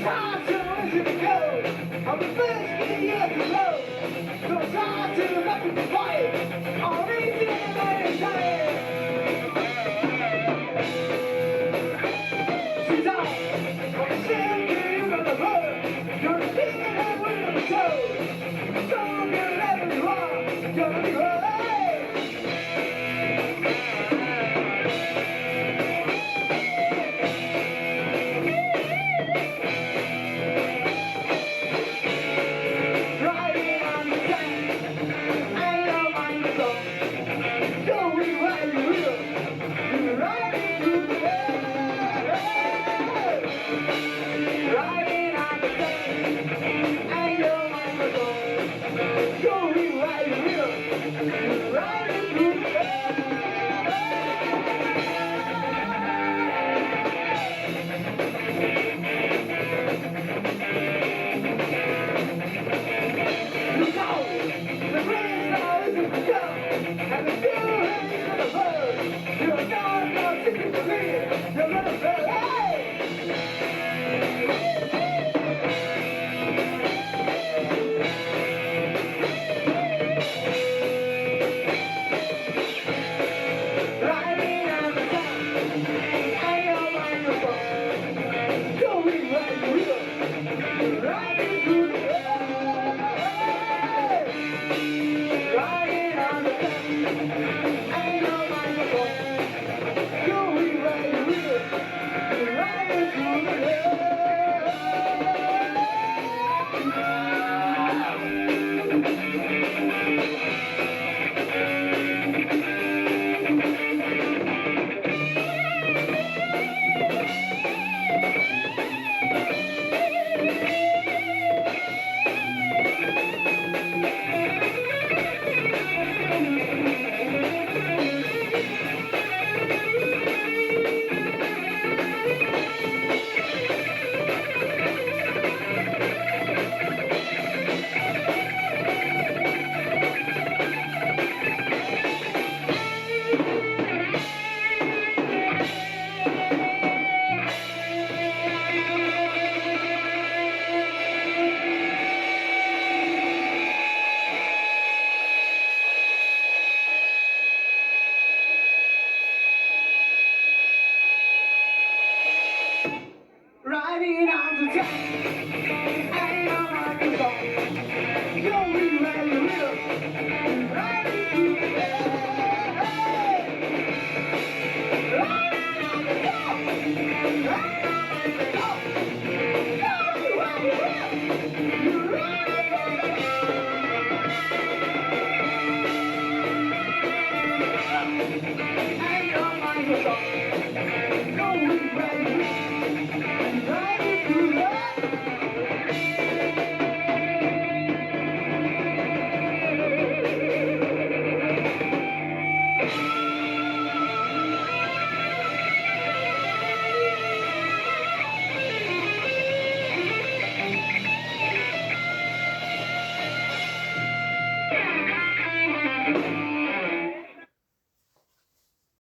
Time to listen to go. I'm the first kid yet to blow. So time to let me fight. All these things I ain't saying. She's out. I'm saying to you on the road. You're the king and we're the show. So good let me rock. Gonna be right. Riding on the train. Ain't no mind to go. Going where you will. You're riding through the world. Riding on the train. Ain't no mind to go. Going where you will. You're riding through the world. Look out! The rain stars in the sky, and the fuel hangs on the road. You're not singing to me. You're gonna say, hey! Riding on the top, ain't no microphone. Going where you will. You're riding through the world. Riding on the top, ain't no microphone. Going where you will. You're riding through the world. Riding on the train, ain't no microphone. Going where you will, riding through the air.